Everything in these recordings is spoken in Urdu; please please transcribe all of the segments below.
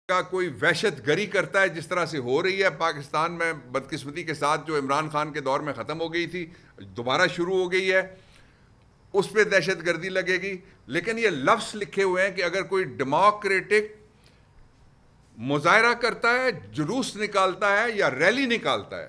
کا کوئی وحشت گری کرتا ہے جس طرح سے ہو رہی ہے پاکستان میں بدقسمتی کے ساتھ، جو عمران خان کے دور میں ختم ہو گئی تھی دوبارہ شروع ہو گئی ہے، اس پہ دہشت گردی لگے گی. لیکن یہ لفظ لکھے ہوئے ہیں کہ اگر کوئی ڈیموکریٹک مظاہرہ کرتا ہے، جلوس نکالتا ہے یا ریلی نکالتا ہے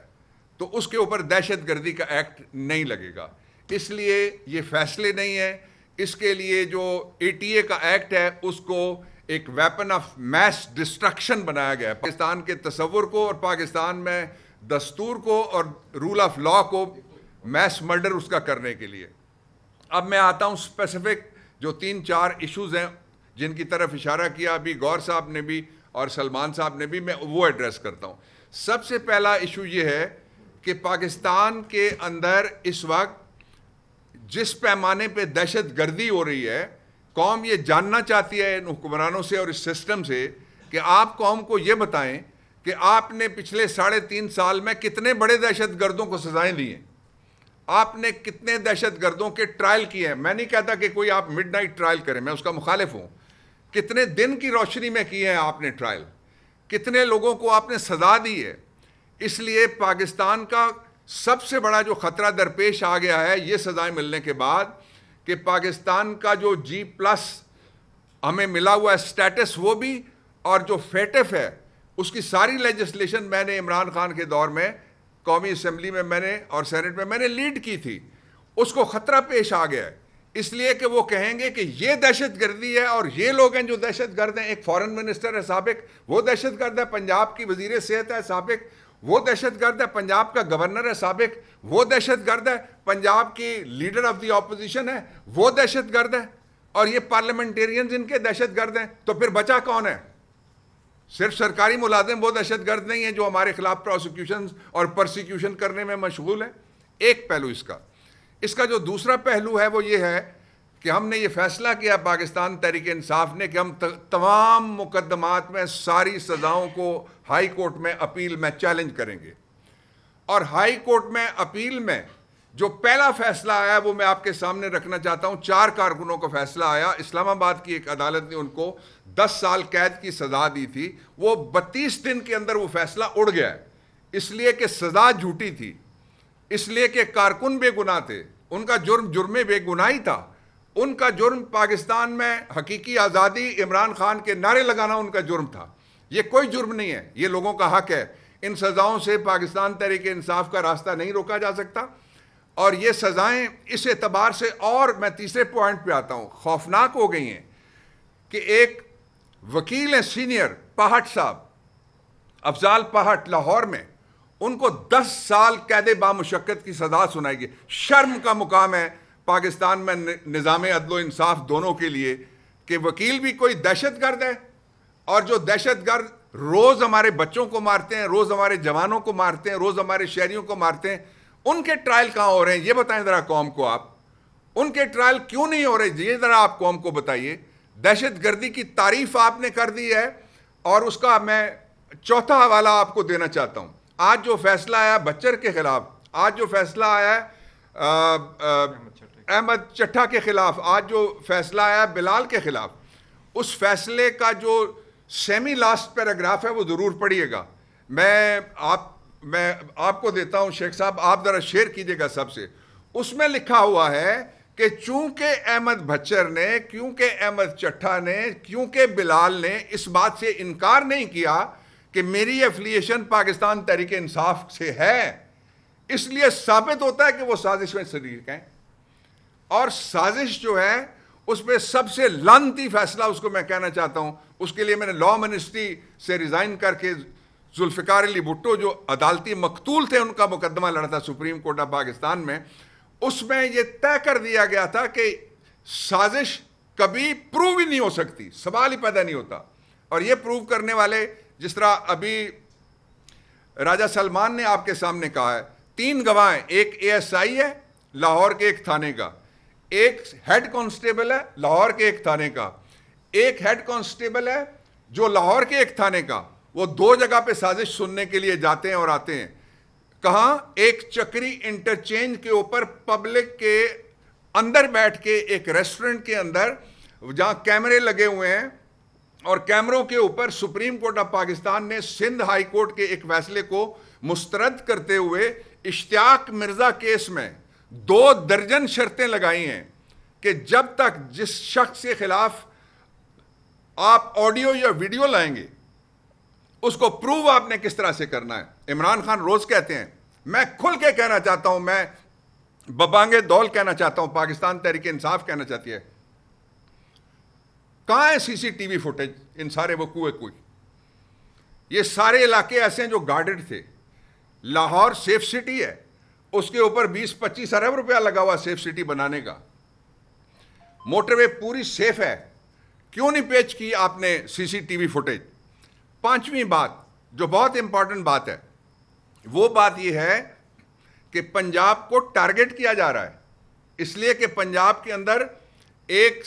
تو اس کے اوپر دہشت گردی کا ایکٹ نہیں لگے گا. اس لیے یہ فیصلے نہیں ہیں. اس کے لیے جو ATA کا ایکٹ ہے اس کو ایک ویپن آف میس ڈسٹرکشن بنایا گیا ہے پاکستان کے تصور کو اور پاکستان میں دستور کو اور رول آف لا کو میس مرڈر اس کا کرنے کے لیے. اب میں آتا ہوں اسپیسیفک جو 3-4 ایشوز ہیں جن کی طرف اشارہ کیا ابھی غور صاحب نے بھی اور سلمان صاحب نے بھی، میں وہ ایڈریس کرتا ہوں. سب سے پہلا ایشو یہ ہے کہ پاکستان کے اندر اس وقت جس پیمانے پہ دہشت گردی ہو رہی ہے، قوم یہ جاننا چاہتی ہے ان حکمرانوں سے اور اس سسٹم سے کہ آپ قوم کو یہ بتائیں کہ آپ نے پچھلے 3.5 سال میں کتنے بڑے دہشت گردوں کو سزائیں دی ہیں، آپ نے کتنے دہشت گردوں کے ٹرائل کیے ہیں. میں نہیں کہتا کہ کوئی آپ مڈ نائٹ ٹرائل کریں، میں اس کا مخالف ہوں. کتنے دن کی روشنی میں کیے ہیں آپ نے ٹرائل، کتنے لوگوں کو آپ نے سزا دی ہے. اس لیے پاکستان کا سب سے بڑا جو خطرہ درپیش آ گیا ہے یہ سزائیں ملنے کے بعد کہ پاکستان کا جو G+ ہمیں ملا ہوا ہے سٹیٹس، وہ بھی، اور جو فیٹف ہے اس کی ساری لیجسلیشن میں نے عمران خان کے دور میں قومی اسمبلی میں میں نے اور سینٹ میں نے لیڈ کی تھی، اس کو خطرہ پیش آ گیا ہے. اس لیے کہ وہ کہیں گے کہ یہ دہشت گردی ہے اور یہ لوگ ہیں جو دہشت گرد ہیں. ایک فارن منسٹر ہے سابق، وہ دہشت گرد ہے. پنجاب کی وزیر صحت ہے سابق، وہ دہشت گرد ہے. پنجاب کا گورنر ہے سابق، وہ دہشت گرد ہے. پنجاب کی لیڈر آف دی اپوزیشن ہے، وہ دہشت گرد ہے. اور یہ پارلیمنٹیرینز ان کے دہشت گرد ہیں. تو پھر بچا کون ہے؟ صرف سرکاری ملازم وہ دہشت گرد نہیں ہیں جو ہمارے خلاف پروسیکیوشن اور پرسیکیوشن کرنے میں مشغول ہیں. ایک پہلو اس کا جو دوسرا پہلو ہے وہ یہ ہے کہ ہم نے یہ فیصلہ کیا پاکستان تحریک انصاف نے کہ ہم تمام مقدمات میں ساری سزاؤں کو ہائی کورٹ میں اپیل میں چیلنج کریں گے. اور ہائی کورٹ میں اپیل میں جو پہلا فیصلہ آیا وہ میں آپ کے سامنے رکھنا چاہتا ہوں. 4 کارکنوں کا فیصلہ آیا. اسلام آباد کی ایک عدالت نے ان کو 10 سال قید کی سزا دی تھی. وہ 32 دن کے اندر وہ فیصلہ اڑ گیا ہے، اس لیے کہ سزا جھوٹی تھی، اس لیے کہ کارکن بے گناہ تھے. ان کا جرم بے گناہی تھا. ان کا جرم پاکستان میں حقیقی آزادی، عمران خان کے نعرے لگانا ان کا جرم تھا. یہ کوئی جرم نہیں ہے، یہ لوگوں کا حق ہے. ان سزاؤں سے پاکستان تحریک انصاف کا راستہ نہیں روکا جا سکتا. اور یہ سزائیں اس اعتبار سے، اور میں تیسرے پوائنٹ پہ آتا ہوں، خوفناک ہو گئی ہیں کہ ایک وکیل ہیں سینئر، پاہٹ صاحب، افضال پاہٹ، لاہور میں، ان کو 10 سال قید بامشقت کی سزا سنائی گئی. شرم کا مقام ہے پاکستان میں نظام عدل و انصاف دونوں کے لیے کہ وکیل بھی کوئی دہشت گرد ہے، اور جو دہشت گرد روز ہمارے بچوں کو مارتے ہیں، روز ہمارے جوانوں کو مارتے ہیں، روز ہمارے شہریوں کو مارتے ہیں، ان کے ٹرائل کہاں ہو رہے ہیں؟ یہ بتائیں ذرا قوم کو. آپ ان کے ٹرائل کیوں نہیں ہو رہے؟ یہ ذرا آپ قوم کو بتائیے. دہشت گردی کی تعریف آپ نے کر دی ہے. اور اس کا میں چوتھا حوالہ آپ کو دینا چاہتا ہوں. آج جو فیصلہ آیا بچر کے خلاف، آج جو فیصلہ آیا احمد چٹھا کے خلاف، آج جو فیصلہ آیا بلال کے خلاف، اس فیصلے کا جو سیمی لاسٹ پیراگراف ہے وہ ضرور پڑھیے گا. میں آپ کو دیتا ہوں شیخ صاحب، آپ ذرا شیئر کیجیے گا سب سے. اس میں لکھا ہوا ہے کہ چونکہ احمد بچر نے، کیونکہ احمد چٹھا نے، کیونکہ بلال نے اس بات سے انکار نہیں کیا کہ میری ایفیلیشن پاکستان تحریک انصاف سے ہے، اس لیے ثابت ہوتا ہے کہ وہ سازش میں شریک ہیں. اور سازش جو ہے اس پہ سب سے لعنتی فیصلہ اس کو میں کہنا چاہتا ہوں، اس کے لیے میں نے لا منسٹری سے ریزائن کر کے ذوالفقار علی بھٹو جو عدالتی مقتول تھے ان کا مقدمہ لڑا تھا سپریم کورٹ آف پاکستان میں. اس میں یہ طے کر دیا گیا تھا کہ سازش کبھی پروو ہی نہیں ہو سکتی، سوال ہی پیدا نہیں ہوتا. اور یہ پروو کرنے والے، جس طرح ابھی راجہ سلمان نے آپ کے سامنے کہا ہے، 3 گواہ ہیں. ایک ASI ہے لاہور کے ایک تھانے کا، ایک ہیڈ کانسٹیبل ہے لاہور کے ایک تھانے کا، ایک ہیڈ کانسٹیبل ہے جو لاہور کے ایک تھانے کا. وہ 2 جگہ پہ سازش سننے کے لیے جاتے ہیں اور آتے ہیں. کہاں؟ ایک چکری انٹرچینج کے اوپر پبلک کے اندر بیٹھ کے ایک ریسٹورنٹ کے اندر جہاں کیمرے لگے ہوئے ہیں اور کیمروں کے اوپر سپریم کورٹ آف پاکستان نے سندھ ہائی کورٹ کے ایک فیصلے کو مسترد کرتے ہوئے اشتیاق مرزا کیس میں 2 درجن شرطیں لگائی ہیں کہ جب تک جس شخص کے خلاف آپ آڈیو یا ویڈیو لائیں گے اس کو پروو آپ نے کس طرح سے کرنا ہے. عمران خان روز کہتے ہیں, میں کھل کے کہنا چاہتا ہوں, میں ببانگے دول کہنا چاہتا ہوں, پاکستان تحریک انصاف کہنا چاہتی ہے, کہاں ہے سی سی ٹی وی فوٹیج ان سارے وقوع کوئی؟ یہ سارے علاقے ایسے ہیں جو گارڈڈ تھے. لاہور سیف سٹی ہے, اس کے اوپر 20-25 ارب روپیہ لگا ہوا سیف سٹی بنانے کا. موٹر وے پوری سیف ہے, کیوں نہیں پیش کی آپ نے سی سی ٹی وی فوٹیج؟ 5ویں بات جو بہت امپورٹنٹ بات ہے, وہ بات یہ ہے کہ پنجاب کو ٹارگٹ کیا جا رہا ہے, اس لیے کہ پنجاب کے اندر ایک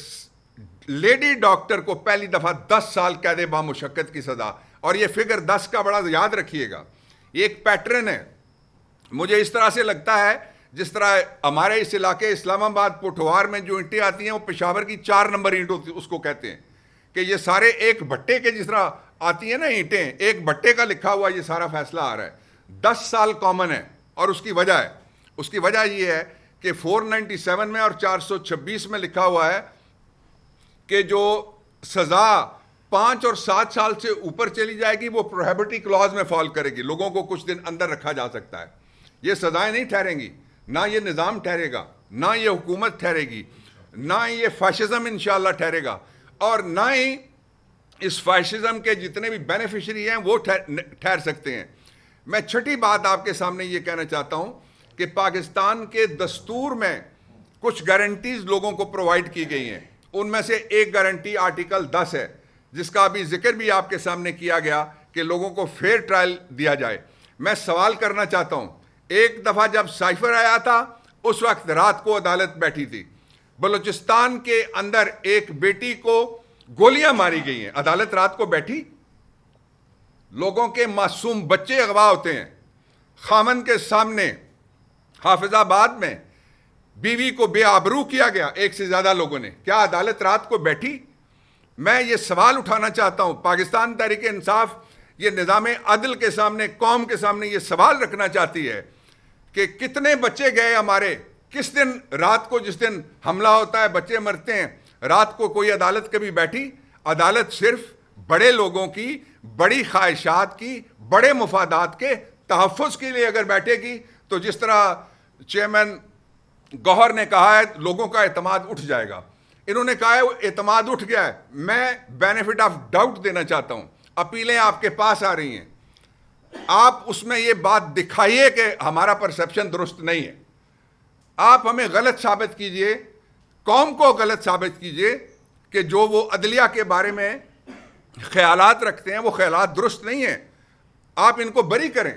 لیڈی ڈاکٹر کو پہلی دفعہ 10 سال قید بامشقت کی سزا, اور یہ فگر 10 کا بڑا یاد رکھیے گا. یہ ایک پیٹرن ہے. مجھے اس طرح سے لگتا ہے جس طرح ہمارے اس علاقے اسلام آباد پٹھوار میں جو اینٹیں آتی ہیں وہ پشاور کی 4 نمبر اینٹ اس کو کہتے ہیں, کہ یہ سارے ایک بھٹے کے جس طرح آتی ہیں نا اینٹیں, ایک بھٹے کا لکھا ہوا یہ سارا فیصلہ آ رہا ہے. 10 سال کامن ہے, اور اس کی وجہ یہ ہے کہ 497 میں اور 426 میں لکھا ہوا ہے کہ جو سزا 5 اور 7 سال سے اوپر چلی جائے گی وہ پروہیبٹی کلاز میں فال کرے گی, لوگوں کو کچھ دن اندر رکھا جا سکتا ہے. یہ سزائیں نہیں ٹھہریں گی, نہ یہ نظام ٹھہرے گا, نہ یہ حکومت ٹھہرے گی, نہ یہ فاشزم انشاءاللہ ٹھہرے گا, اور نہ ہی اس فاشزم کے جتنے بھی بینیفیشری ہیں وہ ٹھہر سکتے ہیں. میں 6ٹھی بات آپ کے سامنے یہ کہنا چاہتا ہوں کہ پاکستان کے دستور میں کچھ گارنٹیز لوگوں کو پرووائڈ کی گئی ہیں. ان میں سے ایک گارنٹی آرٹیکل 10 ہے, جس کا ابھی ذکر بھی آپ کے سامنے کیا گیا کہ لوگوں کو فیئر ٹرائل دیا جائے. میں سوال کرنا چاہتا ہوں, ایک دفعہ جب سائفر آیا تھا اس وقت رات کو عدالت بیٹھی تھی. بلوچستان کے اندر ایک بیٹی کو گولیاں ماری گئی ہیں, عدالت رات کو بیٹھی. لوگوں کے معصوم بچے اغوا ہوتے ہیں. خامن کے سامنے حافظ آباد میں بیوی کو بے آبرو کیا گیا 1 سے زیادہ لوگوں نے, کیا عدالت رات کو بیٹھی؟ میں یہ سوال اٹھانا چاہتا ہوں, پاکستان تحریک انصاف یہ نظام عدل کے سامنے, قوم کے سامنے یہ سوال رکھنا چاہتی ہے کہ کتنے بچے گئے ہمارے, کس دن رات کو جس دن حملہ ہوتا ہے بچے مرتے ہیں, رات کو کوئی عدالت کبھی بیٹھی؟ عدالت صرف بڑے لوگوں کی, بڑی خواہشات کی, بڑے مفادات کے تحفظ کے لیے اگر بیٹھے گی تو جس طرح چیئرمین گوہر نے کہا ہے لوگوں کا اعتماد اٹھ جائے گا. انہوں نے کہا ہے وہ اعتماد اٹھ گیا ہے. میں بینیفٹ آف ڈاؤٹ دینا چاہتا ہوں. اپیلیں آپ کے پاس آ رہی ہیں, آپ اس میں یہ بات دکھائیے کہ ہمارا پرسپشن درست نہیں ہے. آپ ہمیں غلط ثابت کیجئے, قوم کو غلط ثابت کیجئے کہ جو وہ عدلیہ کے بارے میں خیالات رکھتے ہیں وہ خیالات درست نہیں ہیں. آپ ان کو بری کریں.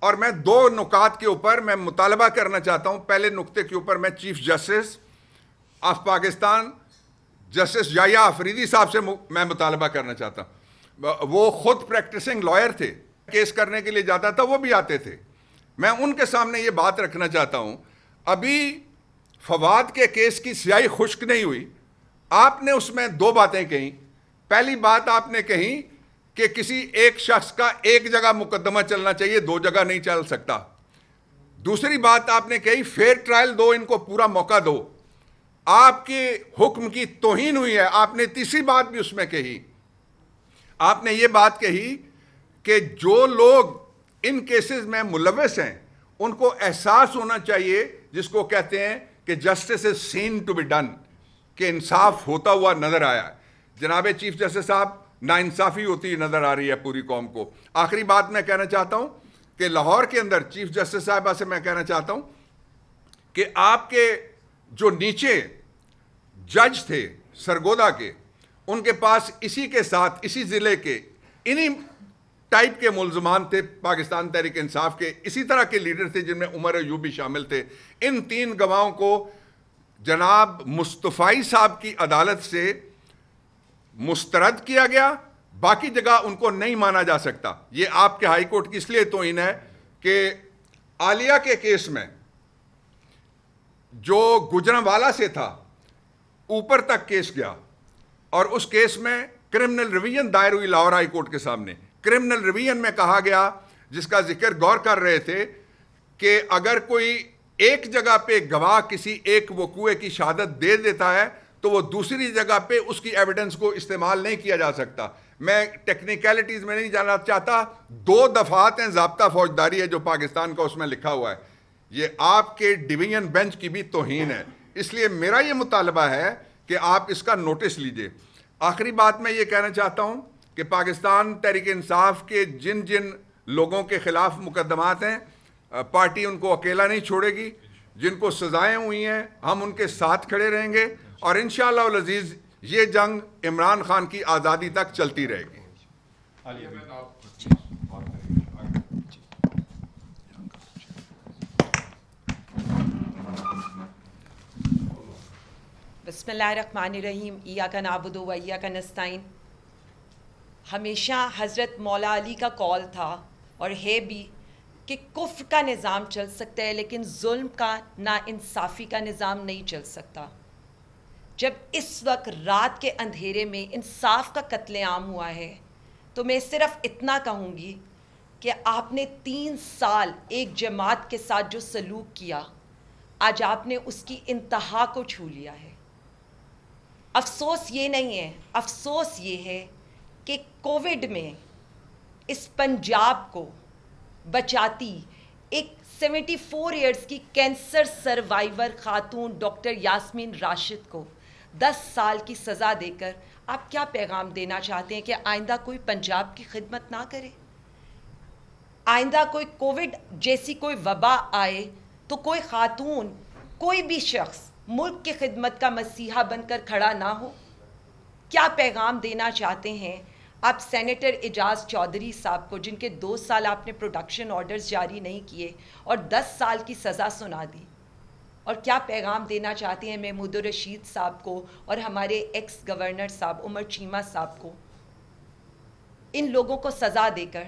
اور میں 2 نکات کے اوپر میں مطالبہ کرنا چاہتا ہوں. پہلے نقطے کے اوپر میں chief justice of Pakistan justice Yahya Afridi صاحب سے میں مطالبہ کرنا چاہتا ہوں. وہ خود پریکٹسنگ لائر تھے, کیس کرنے کے لیے جاتا تھا, وہ بھی آتے تھے. میں ان کے سامنے یہ بات رکھنا چاہتا ہوں, ابھی فواد کے کیس کی سیاہی خشک نہیں ہوئی. آپ نے اس میں 2 باتیں کہیں. پہلی بات آپ نے کہی کہ کسی ایک شخص کا ایک جگہ مقدمہ چلنا چاہیے, 2 جگہ نہیں چل سکتا. دوسری بات آپ نے کہی فیئر ٹرائل دو, ان کو پورا موقع دو. آپ کے حکم کی توہین ہوئی ہے. آپ نے تیسری بات بھی اس میں کہی, آپ نے یہ بات کہی کہ جو لوگ ان کیسز میں ملوث ہیں ان کو احساس ہونا چاہیے, جس کو کہتے ہیں کہ justice is seen to be done, کہ انصاف ہوتا ہوا نظر آیا. جناب چیف جسٹس صاحب, ناانصافی ہوتی نظر آ رہی ہے پوری قوم کو. آخری بات میں کہنا چاہتا ہوں کہ لاہور کے اندر چیف جسٹس صاحبہ سے میں کہنا چاہتا ہوں کہ آپ کے جو نیچے جج تھے سرگودا کے, ان کے پاس اسی کے ساتھ اسی ضلع کے انہی ٹائپ کے ملزمان تھے پاکستان تحریک انصاف کے, اسی طرح کے لیڈر تھے جن میں عمر ایوبی شامل تھے. ان 3 گواہوں کو جناب مصطفی صاحب کی عدالت سے مسترد کیا گیا, باقی جگہ ان کو نہیں مانا جا سکتا. یہ آپ کے ہائی کورٹ کی اس لیے توہین ہے کہ عالیہ کے کیس میں جو گجرانوالہ سے تھا اوپر تک کیس گیا, اور اس کیس میں کرمنل ریویژن دائر ہوئی لاہور ہائی کورٹ کے سامنے. کرمنل ریویژن میں کہا گیا, جس کا ذکر غور کر رہے تھے, کہ اگر کوئی ایک جگہ پہ گواہ کسی ایک وقوعے کی شہادت دے دیتا ہے تو وہ دوسری جگہ پہ اس کی ایویڈنس کو استعمال نہیں کیا جا سکتا. میں ٹیکنیکلٹیز میں نہیں جانا چاہتا. 2 دفعات ہیں ضابطہ فوجداری ہے جو پاکستان کا, اس میں لکھا ہوا ہے. یہ آپ کے ڈویژن بینچ کی بھی توہین ہے. اس لیے میرا یہ مطالبہ ہے کہ آپ اس کا نوٹس لیجئے. آخری بات میں یہ کہنا چاہتا ہوں کہ پاکستان تحریک انصاف کے جن جن لوگوں کے خلاف مقدمات ہیں, پارٹی ان کو اکیلا نہیں چھوڑے گی. جن کو سزائیں ہوئی ہیں ہم ان کے ساتھ کھڑے رہیں گے, اور انشاءاللہ العزیز یہ جنگ عمران خان کی آزادی تک چلتی رہے گی. بسم اللہ الرحمن الرحیم. ایاک نعبد و ایاک نستعین. ہمیشہ حضرت مولا علی کا قول تھا اور ہے بھی کہ کفر کا نظام چل سکتا ہے لیکن ظلم کا, ناانصافی کا نظام نہیں چل سکتا. جب اس وقت رات کے اندھیرے میں انصاف کا قتل عام ہوا ہے تو میں صرف اتنا کہوں گی کہ آپ نے 3 سال ایک جماعت کے ساتھ جو سلوک کیا, آج آپ نے اس کی انتہا کو چھو لیا ہے. افسوس یہ نہیں ہے, افسوس یہ ہے کہ کووڈ میں اس پنجاب کو بچاتی ایک 74 ایئرز کی کینسر سروائیور خاتون ڈاکٹر یاسمین راشد کو 10 سال کی سزا دے کر آپ کیا پیغام دینا چاہتے ہیں؟ کہ آئندہ کوئی پنجاب کی خدمت نہ کرے؟ آئندہ کوئی کووڈ جیسی کوئی وبا آئے تو کوئی خاتون, کوئی بھی شخص ملک کی خدمت کا مسیحا بن کر کھڑا نہ ہو؟ کیا پیغام دینا چاہتے ہیں آپ سینیٹر اعجاز چودھری صاحب کو, جن کے 2 سال آپ نے پروڈکشن آرڈرز جاری نہیں کیے اور 10 سال کی سزا سنا دی؟ اور کیا پیغام دینا چاہتے ہیں محمود الرشید صاحب کو اور ہمارے ایکس گورنر صاحب عمر چیمہ صاحب کو؟ ان لوگوں کو سزا دے کر,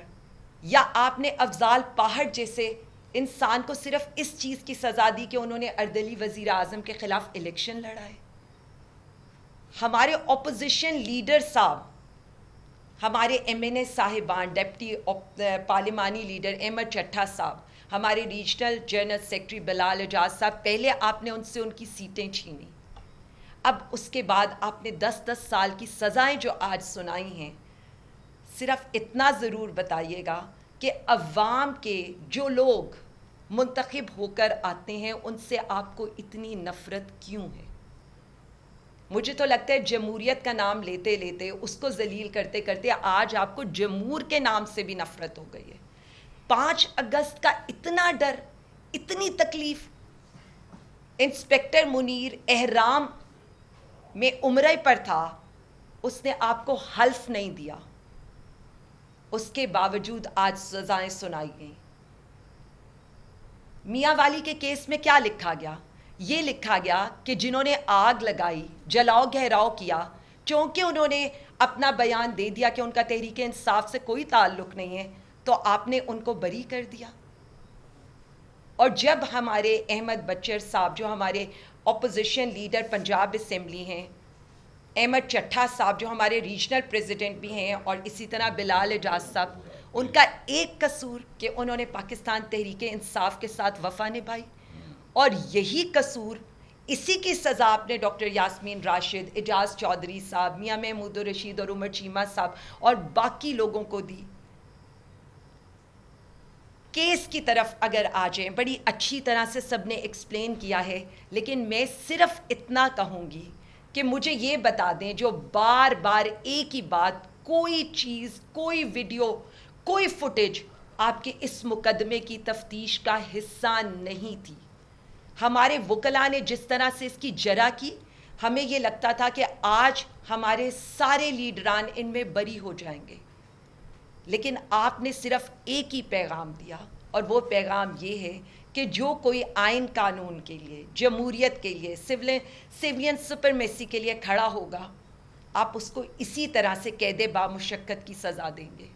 یا آپ نے افضال پاہڑ جیسے انسان کو صرف اس چیز کی سزا دی کہ انہوں نے اردلی وزیر اعظم کے خلاف الیکشن لڑا ہے؟ ہمارے اپوزیشن لیڈر صاحب, ہمارے ایم این اے صاحبان, ڈپٹی پارلیمانی لیڈر احمد چٹھا صاحب, ہمارے ریجنل جنرل سیکرٹری بلال اعجاز صاحب, پہلے آپ نے ان سے ان کی سیٹیں چھینی, اب اس کے بعد آپ نے 10 سال کی سزائیں جو آج سنائی ہیں. صرف اتنا ضرور بتائیے گا کہ عوام کے جو لوگ منتخب ہو کر آتے ہیں ان سے آپ کو اتنی نفرت کیوں ہے؟ مجھے تو لگتا ہے جمہوریت کا نام لیتے لیتے, اس کو ذلیل کرتے کرتے آج آپ کو جمہور کے نام سے بھی نفرت ہو گئی ہے. 5 اگست کا اتنا ڈر, اتنی تکلیف. انسپیکٹر منیر احرام میں عمرے پر تھا, اس نے آپ کو حلف نہیں دیا, اس کے باوجود آج سزائیں سنائی گئیں. میاں والی کے کیس میں کیا لکھا گیا؟ یہ لکھا گیا کہ جنہوں نے آگ لگائی, جلاؤ گھیراؤ کیا, چونکہ انہوں نے اپنا بیان دے دیا کہ ان کا تحریک انصاف سے کوئی تعلق نہیں ہے, تو آپ نے ان کو بری کر دیا. اور جب ہمارے احمد بچر صاحب, جو ہمارے اپوزیشن لیڈر پنجاب اسمبلی ہیں, احمد چٹھا صاحب جو ہمارے ریجنل پریزیڈنٹ بھی ہیں, اور اسی طرح بلال اعجاز صاحب, ان کا ایک قصور کہ انہوں نے پاکستان تحریک انصاف کے ساتھ وفا نبھائی, اور یہی قصور, اسی کی سزا آپ نے ڈاکٹر یاسمین راشد, اعجاز چودھری صاحب, میاں محمود الرشید اور عمر چیمہ صاحب اور باقی لوگوں کو دی. کیس کی طرف اگر آ جائیں, بڑی اچھی طرح سے سب نے ایکسپلین کیا ہے, لیکن میں صرف اتنا کہوں گی کہ مجھے یہ بتا دیں, جو بار بار ایک ہی بات, کوئی چیز, کوئی ویڈیو, کوئی فوٹیج آپ کے اس مقدمے کی تفتیش کا حصہ نہیں تھی. ہمارے وکلاء نے جس طرح سے اس کی جرح کی, ہمیں یہ لگتا تھا کہ آج ہمارے سارے لیڈران ان میں بری ہو جائیں گے, لیکن آپ نے صرف ایک ہی پیغام دیا, اور وہ پیغام یہ ہے کہ جو کوئی آئین قانون کے لیے, جمہوریت کے لیے, سیولین سپرمیسی کے لیے کھڑا ہوگا, آپ اس کو اسی طرح سے قید بامشقت کی سزا دیں گے.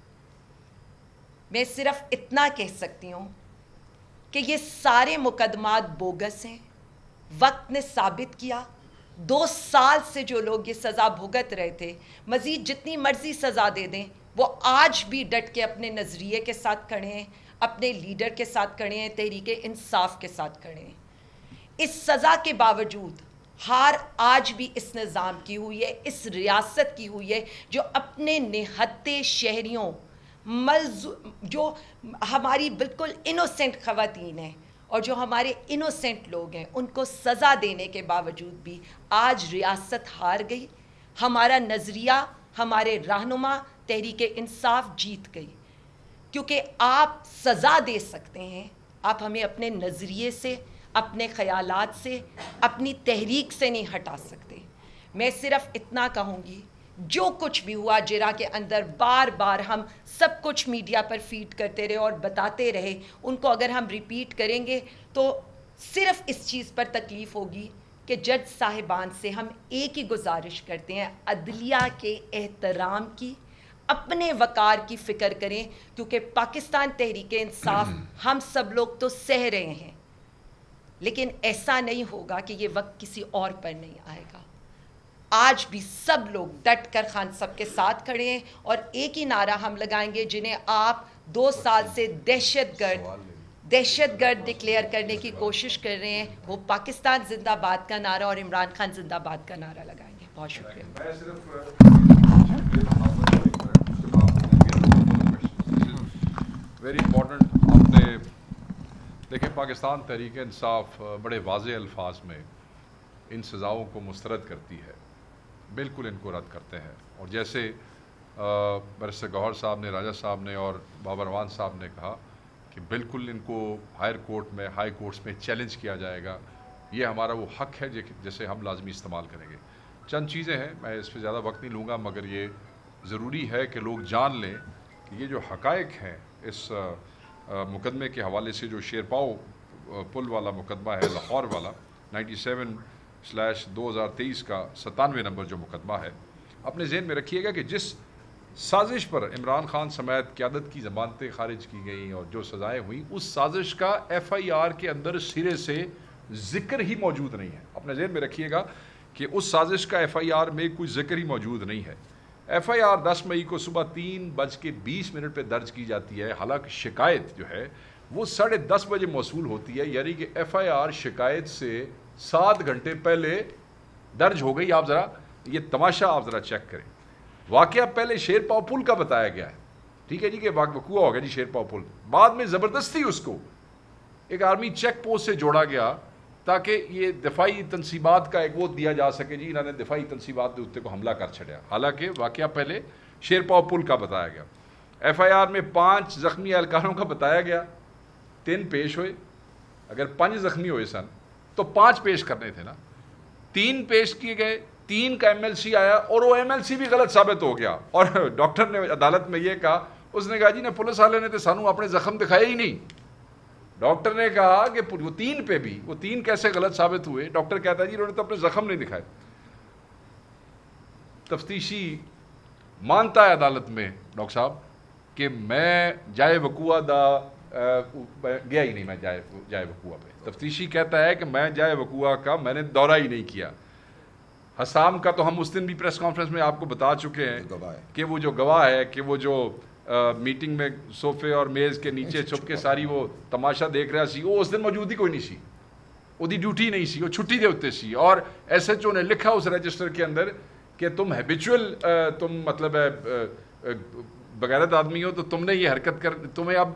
میں صرف اتنا کہہ سکتی ہوں کہ یہ سارے مقدمات بوگس ہیں. وقت نے ثابت کیا 2 سال سے جو لوگ یہ سزا بھگت رہے تھے، مزید جتنی مرضی سزا دے دیں، وہ آج بھی ڈٹ کے اپنے نظریے کے ساتھ کھڑے ہیں، اپنے لیڈر کے ساتھ کھڑے ہیں، تحریک انصاف کے ساتھ کھڑے ہیں۔ اس سزا کے باوجود ہار آج بھی اس نظام کی ہوئی ہے، اس ریاست کی ہوئی ہے، جو اپنے نہتے شہریوں، جو ہماری بالکل انوسینٹ خواتین ہیں اور جو ہمارے انوسینٹ لوگ ہیں، ان کو سزا دینے کے باوجود بھی آج ریاست ہار گئی۔ ہمارا نظریہ، ہمارے رہنما تحریک انصاف جیت گئی، کیونکہ آپ سزا دے سکتے ہیں، آپ ہمیں اپنے نظریے سے، اپنے خیالات سے، اپنی تحریک سے نہیں ہٹا سکتے۔ میں صرف اتنا کہوں گی، جو کچھ بھی ہوا جرا کے اندر، بار بار ہم سب کچھ میڈیا پر فیڈ کرتے رہے اور بتاتے رہے، ان کو اگر ہم ریپیٹ کریں گے تو صرف اس چیز پر تکلیف ہوگی کہ جج صاحبان سے ہم ایک ہی گزارش کرتے ہیں، عدلیہ کے احترام کی، اپنے وقار کی فکر کریں، کیونکہ پاکستان تحریک انصاف ہم سب لوگ تو سہ رہے ہیں، لیکن ایسا نہیں ہوگا کہ یہ وقت کسی اور پر نہیں آئے گا۔ آج بھی سب لوگ ڈٹ کر خان صاحب کے ساتھ کھڑے ہیں اور ایک ہی نعرہ ہم لگائیں گے، جنہیں آپ 2 سال سے دہشت گرد ڈکلیئر کرنے کی کوشش کر رہے ہیں، وہ پاکستان زندہ باد کا نعرہ اور عمران خان زندہ باد کا نعرہ لگائیں گے۔ بہت شکریہ۔ Very important. آپ نے دیکھیں، پاکستان تحریک انصاف بڑے واضح الفاظ میں ان سزاؤں کو مسترد کرتی ہے، بالکل ان کو رد کرتے ہیں، اور جیسے برسر گوہر صاحب نے، راجہ صاحب نے اور بابر روان صاحب نے کہا کہ بالکل ان کو ہائر کورٹ میں، ہائی کورٹس میں چیلنج کیا جائے گا، یہ ہمارا وہ حق ہے جسے ہم لازمی استعمال کریں گے۔ چند چیزیں ہیں، میں اس پہ زیادہ وقت نہیں لوں گا، مگر یہ ضروری ہے کہ لوگ جان لیں کہ یہ جو حقائق ہیں اس مقدمے کے حوالے سے، جو شیرپاؤ پل والا مقدمہ ہے، لاہور والا 97/2023 کا 97 نمبر جو مقدمہ ہے، اپنے ذہن میں رکھیے گا کہ جس سازش پر عمران خان سمیت قیادت کی ضمانتیں خارج کی گئیں اور جو سزائیں ہوئیں، اس سازش کا FIR کے اندر سرے سے ذکر ہی موجود نہیں ہے۔ اپنے ذہن میں رکھیے گا کہ اس سازش کا FIR میں کوئی ذکر ہی موجود نہیں ہے۔ FIR 10 مئی کو صبح 3:20 پہ درج کی جاتی ہے، حالانکہ شکایت جو ہے وہ 10:30 بجے موصول ہوتی ہے، یعنی کہ FIR شکایت سے 7 گھنٹے پہلے درج ہو گئی۔ آپ ذرا یہ تماشا آپ ذرا چیک کریں۔ واقعہ پہلے شیرپاؤ پل کا بتایا گیا ہے، ٹھیک ہے جی، کہ وقوع ہو گیا جی شیرپاؤ پل، بعد میں زبردستی اس کو ایک آرمی چیک پوسٹ سے جوڑا گیا تاکہ یہ دفاعی تنصیبات کا ایک وہ دیا جا سکے، جی انہوں نے دفاعی تنصیبات کے اتنے کو حملہ کر چھڑیا، حالانکہ واقعہ پہلے شیرپاؤ پل کا بتایا گیا۔ FIR میں 5 زخمی اہلکاروں کا بتایا گیا، 3 پیش ہوئے۔ اگر 5 زخمی ہوئے سن تو 5 پیش کرنے تھے نا، 3 پیش کیے گئے، 3 کا MLC آیا اور وہ MLC بھی غلط ثابت ہو گیا، اور ڈاکٹر نے عدالت میں یہ کہا، اس نے کہا جی نے پولیس والے نے تو سانو اپنے زخم دکھائے ہی نہیں۔ ڈاکٹر نے کہا کہ وہ 3 پہ بھی، وہ 3 کیسے غلط ثابت ہوئے؟ ڈاکٹر کہتا ہے جی انہوں نے تو اپنے زخم نہیں دکھائے۔ تفتیشی مانتا ہے عدالت میں ڈاکٹر صاحب کہ میں جائے وقوع گیا ہی نہیں، میں جائے وقوع پہ۔ تفتیشی کہتا ہے کہ میں جائے وقوع کا میں نے دورہ ہی نہیں کیا۔ حسام کا تو ہم اس دن بھی پریس کانفرنس میں آپ کو بتا چکے ہیں کہ وہ جو گواہ ہے، کہ وہ جو میٹنگ میں صوفے اور میز کے نیچے چھپ کے ساری وہ تماشا دیکھ رہا سی، وہ اس دن موجود ہی کوئی نہیں سی، وہ دی ڈیوٹی نہیں سی، وہ چھٹی دے ہوتے سی، اور SHO نے لکھا اس رجسٹر کے اندر کہ تم ہیبیچول، تم مطلب بغیرت آدمی ہو، تو تم نے یہ حرکت تمہیں اب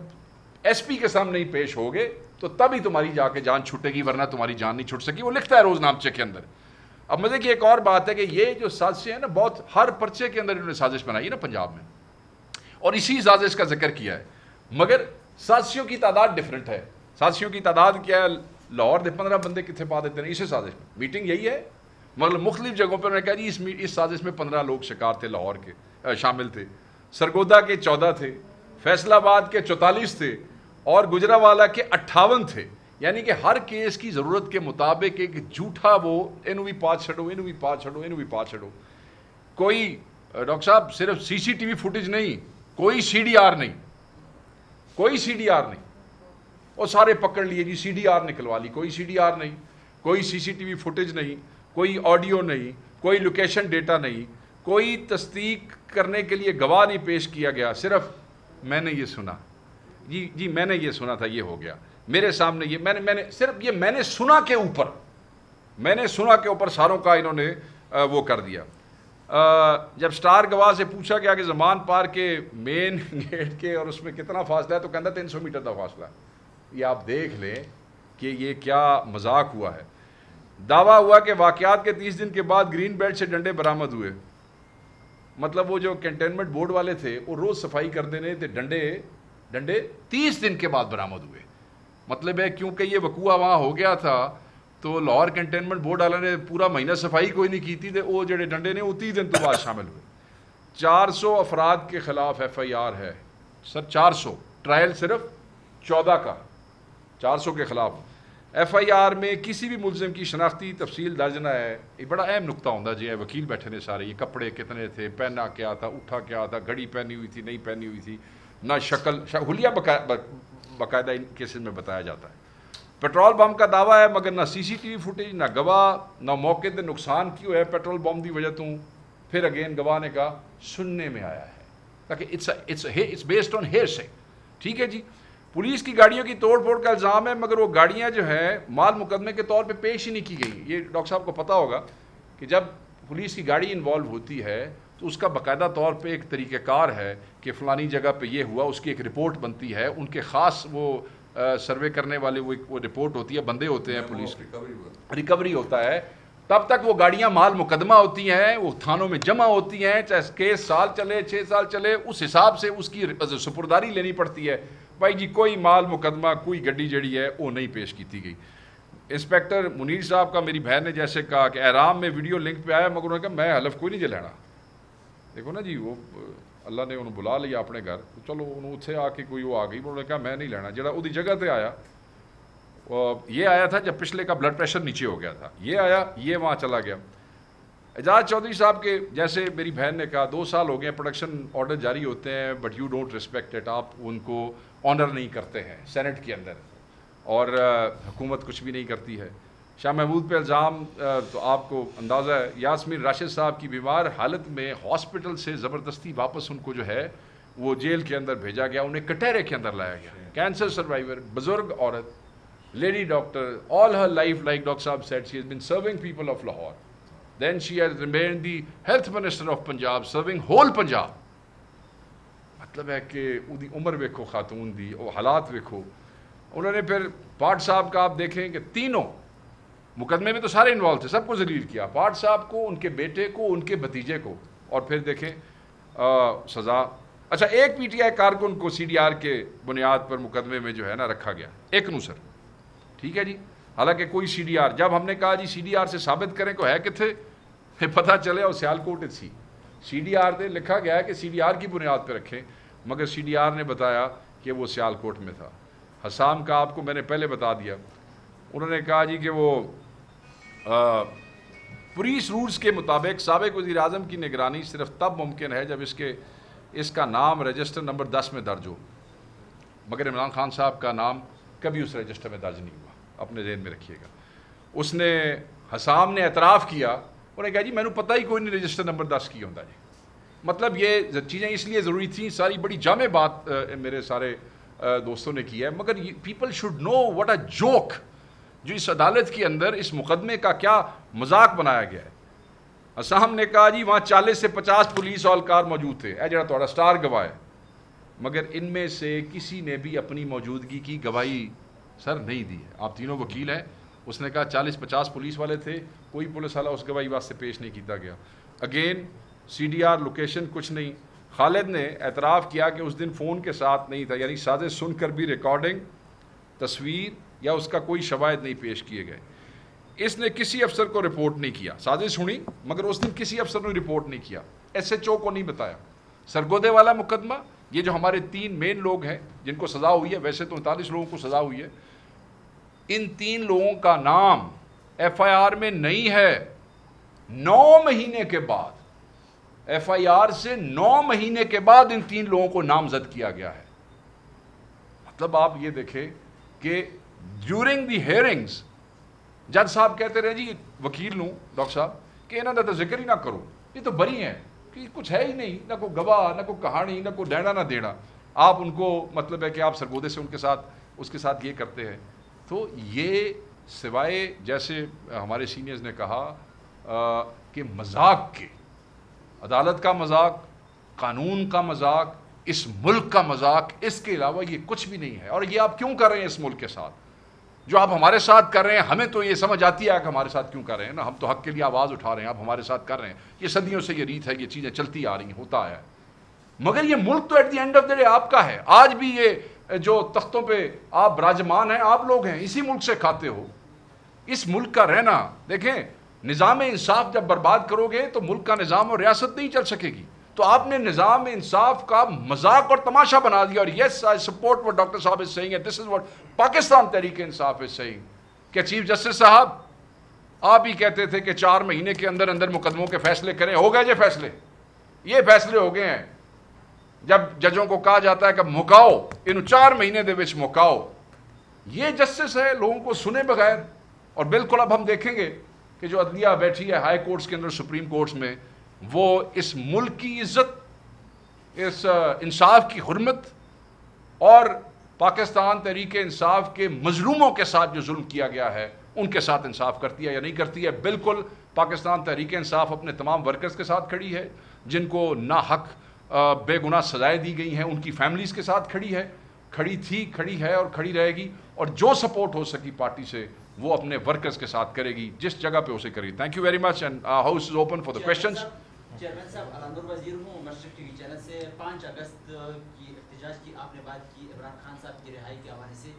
SP کے سامنے ہی پیش ہوگے تو تب ہی تمہاری جا کے جان چھٹے گی، ورنہ تمہاری جان نہیں چھٹ سکی، وہ لکھتا ہے روز نامچے کے اندر۔ اب مزے کی ایک اور بات ہے کہ یہ جو سازشیں ہیں نا، بہت ہر پرچے کے اندر انہوں نے سازش بنائی ہے نا پنجاب میں، اور اسی سازش کا ذکر کیا ہے، مگر سازشیوں کی تعداد ڈیفرنٹ ہے۔ سازشیوں کی تعداد کیا ہے؟ لاہور دے 15 بندے کتنے پا دیتے ہیں اسی سازش میں، میٹنگ یہی ہے، مگر مختلف جگہوں پہ انہوں نے کہا جی اس سازش میں 15 لوگ شکار تھے، لاہور کے شامل تھے، سرگودا کے 14 تھے، فیصل آباد کے 44 تھے، اور گجرانوالہ کے 58 تھے۔ یعنی کہ ہر کیس کی ضرورت کے مطابق ایک جھوٹا وہ انہوں بھی پاس چھڑو، انہوں بھی پاس چھڑو، انہوں بھی پاس چھڑو۔ کوئی ڈاکٹر صاحب صرف CCTV فوٹیج نہیں، کوئی CDR نہیں، کوئی CDR نہیں، وہ سارے پکڑ لیے جی CDR نکلوا لی، کوئی CDR نہیں، کوئی CCTV فوٹیج نہیں، کوئی آڈیو نہیں, کوئی لوکیشن ڈیٹا نہیں, کوئی تصدیق کرنے کے لیے گواہ نہیں پیش کیا گیا, صرف میں نے یہ سنا, جی میں نے یہ سنا تھا, یہ ہو گیا میرے سامنے, یہ میں نے صرف یہ میں نے سنا کے اوپر ساروں کا انہوں نے وہ کر دیا. جب سٹار گواہ سے پوچھا گیا کہ زمان پارک کے مین گیٹ کے اور اس میں کتنا فاصلہ ہے, تو کہتا 300 میٹر کا فاصلہ ہے. یہ آپ دیکھ لیں کہ یہ کیا مذاق ہوا ہے. دعویٰ ہوا کہ واقعات کے 30 دن کے بعد گرین بیلٹ سے ڈنڈے برآمد ہوئے. مطلب وہ جو کنٹینمنٹ بورڈ والے تھے وہ روز صفائی کر دینے تھے, ڈنڈے 30 دن کے بعد برآمد ہوئے. مطلب ہے کیونکہ یہ وقوع وہاں ہو گیا تھا تو لاہور کنٹینمنٹ بورڈ والے نے پورا مہینہ صفائی کوئی نہیں کی تھی, تو وہ جڑے ڈنڈے نے وہ 30 دن تو بعد شامل ہوئے. 400 افراد کے خلاف ایف آئی آر ہے سر, 400, ٹرائل صرف 14 کا, 400 کے خلاف. ایف آئی آر میں کسی بھی ملزم کی شناختی تفصیل درج نہ ہے. یہ بڑا اہم نقطہ ہوتا جی, وکیل بیٹھے نے سارے, یہ کپڑے کتنے تھے, پہنا کیا تھا, اٹھا کیا تھا, گھڑی پہنی ہوئی تھی نہیں پہنی ہوئی تھی, نہ شکل حلیہ باقاعدہ ان کیسز میں بتایا جاتا ہے. پیٹرول بم کا دعویٰ ہے مگر نہ سی سی ٹی وی فوٹیج, نہ گواہ, نہ موقع تے نقصان کیوں ہے پیٹرول بم دی وجہ تو. پھر اگین گواہ نے کہا سننے میں آیا ہے, تاکہ اٹس بیسڈ آن ہیئر سے. ٹھیک ہے جی. پولیس کی گاڑیوں کی توڑ پھوڑ کا الزام ہے مگر وہ گاڑیاں جو ہیں مال مقدمے کے طور پہ پیش ہی نہیں کی گئی. یہ ڈاکٹر صاحب کو پتہ ہوگا کہ جب پولیس کی گاڑی انوالو ہوتی ہے تو اس کا باقاعدہ طور پہ ایک طریقہ کار ہے کہ فلانی جگہ پہ یہ ہوا, اس کی ایک رپورٹ بنتی ہے, ان کے خاص وہ سروے کرنے والے وہ رپورٹ ہوتی ہے, بندے ہوتے ہیں پولیس کے, ریکوری ہوتا ہے. تب تک وہ گاڑیاں مال مقدمہ ہوتی ہیں, وہ تھانوں میں جمع ہوتی ہیں, چاہے کیس سال چلے 6 سال چلے, اس حساب سے اس کی سپرداری لینی پڑتی ہے. بھائی جی کوئی مال مقدمہ کوئی گڈی جڑی ہے وہ نہیں پیش کی گئی. انسپیکٹر منیر صاحب کا میری بہن نے جیسے کہا کہ احرام میں ویڈیو لنک پہ آیا, مگر انہوں نے کہا میں حلف کوئی نہیں جے لینا. دیکھو نا جی, وہ اللہ نے انہوں بلا لیا اپنے گھر, چلو انہوں اتنے آ کے کوئی وہ آ گئی, انہوں نے کہا میں نہیں لینا. جڑا وہ جگہ پہ آیا یہ آیا تھا جب پچھلے کا بلڈ پریشر نیچے ہو گیا تھا, یہ آیا, یہ وہاں چلا گیا. اعجاز چودھری صاحب کے جیسے میری بہن نے کہا 2 سال ہو گئے پروڈکشن آرڈر جاری ہوتے ہیں but you don't respect it, آپ ان کو آنر نہیں کرتے ہیں سینٹ کے اندر, اور حکومت کچھ بھی نہیں کرتی ہے. شاہ محمود پہ الزام تو آپ کو اندازہ ہے. یاسمین راشد صاحب کی بیمار حالت میں ہاسپٹل سے زبردستی واپس ان کو جو ہے وہ جیل کے اندر بھیجا گیا, انہیں کٹہرے کے اندر لایا گیا. کینسر سروائیور, بزرگ عورت, lady doctor, all her life like Dr. Saab said she has been serving people of Lahore. Then she has remained the health minister of Punjab, serving whole Punjab. مطلب ہے کہ وہ عمر ویکھو خاتون دی, وہ حالات ویکھو. انہوں نے پھر پاٹ صاحب کا آپ دیکھیں کہ تینوں مقدمے میں تو سارے انوالو تھے, سب کو ذلیل کیا, پاٹ صاحب کو, ان کے بیٹے کو, ان کے بھتیجے کو, اور پھر دیکھیں سزا. اچھا ایک پی ٹی آئی کارکن کو سی ڈی آر کے بنیاد پر مقدمے میں جو ہے نا رکھا گیا, ایک نو سر. ٹھیک ہے جی, حالانکہ کوئی سی ڈی آر, جب ہم نے کہا جی سی ڈی آر سے ثابت کریں کو ہے کتنے, پتہ چلے اور سیالکوٹ تھی. سی ڈی آر سے لکھا گیا ہے کہ سی ڈی آر کی بنیاد پہ رکھیں, مگر سی ڈی آر نے بتایا کہ وہ سیالکوٹ میں تھا. حسام کا آپ کو میں نے پہلے بتا دیا, انہوں نے کہا جی کہ وہ پولیس رولز کے مطابق سابق وزیر اعظم کی نگرانی صرف تب ممکن ہے جب اس کا نام رجسٹر نمبر 10 میں درج ہو, مگر عمران خان صاحب کا نام کبھی اس رجسٹر میں درج نہیں ہوا, اپنے ذہن میں رکھیے گا. اس نے حسام نے اعتراف کیا, انہوں نے کہا جی میں نے پتہ ہی کوئی نہیں رجسٹر نمبر 10 کی ہوتا جی. مطلب یہ چیزیں اس لیے ضروری تھیں, ساری بڑی جامع بات میرے سارے دوستوں نے کی ہے, مگر people should know what a joke جو اس عدالت کے اندر اس مقدمے کا کیا مذاق بنایا گیا ہے. حسام نے کہا جی وہاں 40 سے 50 پولیس اہلکار موجود تھے, اے جڑا تھوڑا سٹار گواہ ہے, مگر ان میں سے کسی نے بھی اپنی موجودگی کی گواہی سر نہیں دی ہے. آپ تینوں وکیل ہیں, اس نے کہا 40-50 پولیس والے تھے, کوئی پولیس والا اس گواہی واسطے پیش نہیں کیتا گیا. Again C D R location کچھ نہیں. خالد نے اعتراف کیا کہ اس دن فون کے ساتھ نہیں تھا, یعنی سازش سن کر بھی ریکارڈنگ, تصویر یا اس کا کوئی شواہد نہیں پیش کیے گئے. اس نے کسی افسر کو رپورٹ نہیں کیا, سازش سنی مگر اس دن کسی افسر نے رپورٹ نہیں کیا, ایس ایچ او کو نہیں بتایا. سرگودے والا مقدمہ, یہ جو ہمارے 3 مین لوگ ہیں جن کو سزا ہوئی ہے, ویسے تو 39 لوگوں کو سزا ہوئی ہے, ان 3 لوگوں کا نام ایف آئی آر میں نہیں ہے. 9 مہینے کے بعد, ایف آئی آر سے 9 مہینے کے بعد ان 3 لوگوں کو نامزد کیا گیا ہے. مطلب آپ یہ دیکھیں کہ ڈیورنگ دی ہیئرنگز جج صاحب کہتے رہے جی وکیل نوں ڈاکٹر صاحب کہ انہوں نے تو ذکر ہی نہ کرو, یہ تو بری ہیں, کہ کچھ ہے ہی نہیں, نہ کوئی گواہ, نہ کوئی کہانی, نہ کوئی لینا نہ دینا. آپ ان کو مطلب ہے کہ آپ سرگودے سے ان کے ساتھ اس کے ساتھ یہ کرتے ہیں. تو یہ سوائے جیسے ہمارے سینئرز نے کہا کہ مذاق کے, عدالت کا مذاق, قانون کا مذاق, اس ملک کا مذاق, اس کے علاوہ یہ کچھ بھی نہیں ہے. اور یہ آپ کیوں کر رہے ہیں اس ملک کے ساتھ؟ جو آپ ہمارے ساتھ کر رہے ہیں, ہمیں تو یہ سمجھ آتی ہے کہ ہمارے ساتھ کیوں کر رہے ہیں نا, ہم تو حق کے لیے آواز اٹھا رہے ہیں, آپ ہمارے ساتھ کر رہے ہیں. یہ صدیوں سے یہ ریت ہے, یہ چیزیں چلتی آ رہی ہیں, ہوتا ہے. مگر یہ ملک تو at the end of the day آپ کا ہے. آج بھی یہ جو تختوں پہ آپ براجمان ہیں, آپ لوگ ہیں, اسی ملک سے کھاتے ہو. اس ملک کا رہنا, دیکھیں نظام انصاف جب برباد کرو گے تو ملک کا نظام اور ریاست نہیں چل سکے گی. تو آپ نے نظام انصاف کا مذاق اور تماشا بنا دیا. اور yes I support what doctor صاحب is seeing, this is what Pakistan Tehreek Insaf is seeing, کہ چیف جسٹس صاحب آپ ہی کہتے تھے کہ 4 مہینے کے اندر اندر مقدموں کے فیصلے کریں. ہو گئے یہ فیصلے, یہ فیصلے ہو گئے ہیں. جب ججوں کو کہا جاتا ہے کہ مکاؤ, ان 4 مہینے دے وچ مکاؤ, یہ جسٹس ہے لوگوں کو سنے بغیر. اور بالکل اب ہم دیکھیں گے کہ جو عدلیہ بیٹھی ہے ہائی کورٹس کے اندر, سپریم کورٹس میں, وہ اس ملک کی عزت, اس انصاف کی حرمت اور پاکستان تحریک انصاف کے مظلوموں کے ساتھ جو ظلم کیا گیا ہے ان کے ساتھ انصاف کرتی ہے یا نہیں کرتی ہے. بالکل پاکستان تحریک انصاف اپنے تمام ورکرز کے ساتھ کھڑی ہے, جن کو ناحق بے گناہ سزائیں دی گئی ہیں, ان کی فیملیز کے ساتھ کھڑی ہے, کھڑی تھی, کھڑی ہے اور کھڑی رہے گی. اور جو سپورٹ ہو سکی پارٹی سے وہ اپنے ورکرز کے ساتھ کرے گی, جس جگہ پہ اسے کرے گی. Thank you very much and house is open for the questions. Chairman صاحب, علامدور وزیر ہوں, مشرق ٹی وی چینل سے. 5 اگست کی احتجاج کی آپ نے بات کی عمران خان صاحب کی رہائی کے حوالے سے.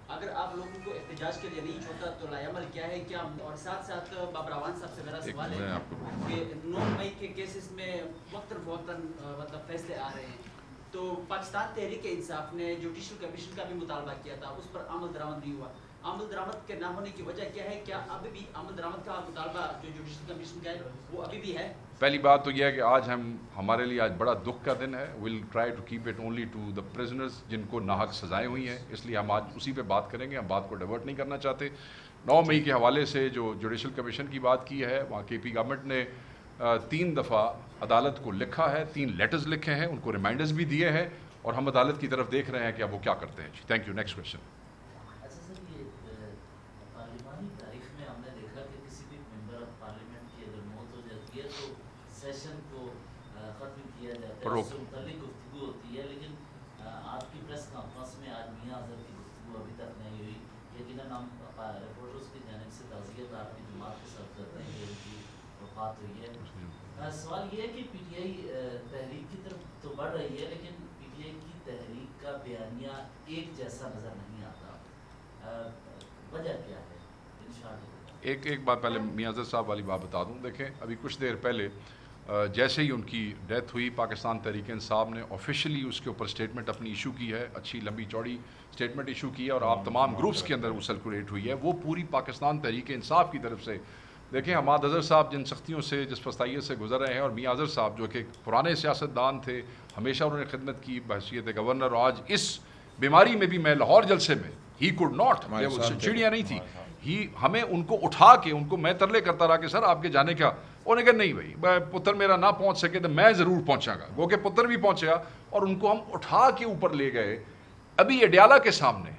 اگر آپ لوگوں کو احتجاج کے لیے نہیں چھوڑتا تو لائے عمل کیا ہے کیا؟ اور ساتھ ساتھ بابر اعوان صاحب سے میرا سوال ہے کہ 9 مئی کے کیسز میں وقتاً فوقتاً مطلب فیصلے آ رہے ہیں, تو پاکستان تحریک انصاف نے جوڈیشل کمیشن کا بھی مطالبہ کیا تھا, اس پر عمل درآمد نہیں ہوا. عمل درآمد کے نہ ہونے کی وجہ کیا ہے؟ کیا اب بھی عمل درآمد کا مطالبہ جو جوڈیشل کمیشن کا ہے وہ ابھی بھی ہے؟ پہلی بات تو یہ ہے کہ آج ہمارے لیے آج بڑا دکھ کا دن ہے. We'll try to keep it only to the prisoners جن کو ناحق سزائیں ہوئی ہیں, اس لیے ہم آج اسی پہ بات کریں گے, ہم بات کو ڈائیورٹ نہیں کرنا چاہتے. 9 مئی کے حوالے سے جو جوڈیشل کمیشن کی بات کی ہے, وہاں کے پی گورنمنٹ نے 3 دفعہ عدالت کو لکھا ہے, 3 لیٹرز لکھے ہیں, ان کو ریمائنڈرز بھی دیے ہیں, اور ہم عدالت کی طرف دیکھ رہے ہیں کہ اب وہ کیا کرتے ہیں. Thank you. Next question. Session کو ختم کیا جاتا ہے, اس سے متعلق گفتگو ہوتی ہے, لیکن آپ کی پریس کانفرنس میں آج میاں اظہر کی گفتگو ابھی تک نہیں ہوئی. یقیناً ہم رپورٹرز کی جانب سے تعزیت آپ کی جماعت کے ساتھ کرتے ہیں کہ ان کی وفات ہوئی ہے. سوال یہ ہے کہ پی ٹی آئی تحریک کی طرف تو بڑھ رہی ہے, لیکن پی ٹی آئی کی تحریک کا بیانیہ ایک جیسا نظر نہیں آتا, وجہ کیا ہے؟ ایک بات پہلے میاں اظہر صاحب والی بات بتا دوں. دیکھیں ابھی کچھ دیر پہلے جیسے ہی ان کی ڈیتھ ہوئی, پاکستان تحریک انصاف نے آفیشلی اس کے اوپر اسٹیٹمنٹ اپنی ایشو کی ہے, اچھی لمبی چوڑی اسٹیٹمنٹ ایشو کی ہے, اور آپ تمام گروپس کے اندر وہ سرکولیٹ ہوئی ہے. وہ پوری پاکستان تحریک انصاف کی طرف سے. دیکھیں حماد اظہر صاحب جن سختیوں سے, جس پستائیت سے گزر رہے ہیں, اور میاں اظہر صاحب جو کہ پرانے سیاستدان تھے, ہمیشہ انہوں نے خدمت کی بحیثیت گورنر, اور آج اس بیماری میں بھی, میں لاہور جلسے میں ہی کوڈ ناٹ, چڑیاں نہیں تھی, ہمیں ان کو اٹھا کے, ان کو میں ترلے کرتا رہا کہ سر آپ کے جانے کا, انہوں نے کہا نہیں بھائی پتر میرا نہ پہنچ سکے تو میں ضرور پہنچا گا. وہ کہ پتر بھی پہنچا, اور ان کو ہم اٹھا کے اوپر لے گئے ابھی اڈیالہ کے سامنے.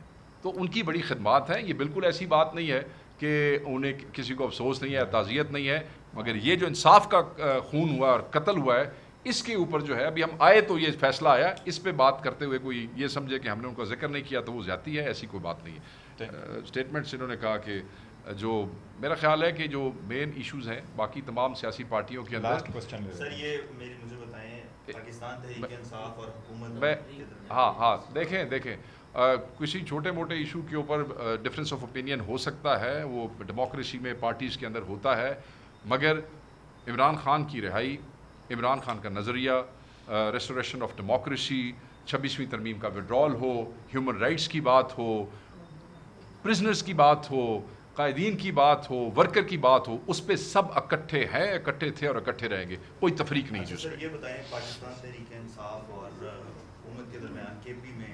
تو ان کی بڑی خدمات ہیں. یہ بالکل ایسی بات نہیں ہے کہ انہیں کسی کو افسوس نہیں ہے, تعزیت نہیں ہے, مگر یہ جو انصاف کا خون ہوا اور قتل ہوا ہے, اس کے اوپر جو ہے ابھی ہم آئے تو یہ فیصلہ آیا, اس پہ بات کرتے ہوئے کوئی یہ سمجھے کہ ہم نے ان کا ذکر نہیں کیا تو وہ زیادتی ہے, ایسی کوئی بات نہیں ہے. اسٹیٹمنٹس انہوں نے کہا کہ جو میرا خیال ہے کہ جو مین ایشوز ہیں باقی تمام سیاسی پارٹیوں کے اندر. سر یہ مجھے بتائیں پاکستان تحریک انصاف اور حکومت میں ہاں دیکھیں کسی چھوٹے موٹے ایشو کے اوپر ڈفرینس آف اوپینین ہو سکتا ہے, وہ ڈیموکریسی میں پارٹیز کے اندر ہوتا ہے, مگر عمران خان کی رہائی, عمران خان کا نظریہ, ریسٹوریشن آف ڈیموکریسی, 26ویں ترمیم کا وڈرال ہو, ہیومن رائٹس کی بات ہو, پرزنرز کی بات ہو, قائدین کی بات ہو, ورکر کی بات ہو, اس پہ سب اکٹھے ہیں, اکٹھے تھے اور اکٹھے رہیں گے, کوئی تفریق نہیں. سر یہ بتائیں پاکستان تحریک انصاف اور حکومت کے درمیان کے پی میں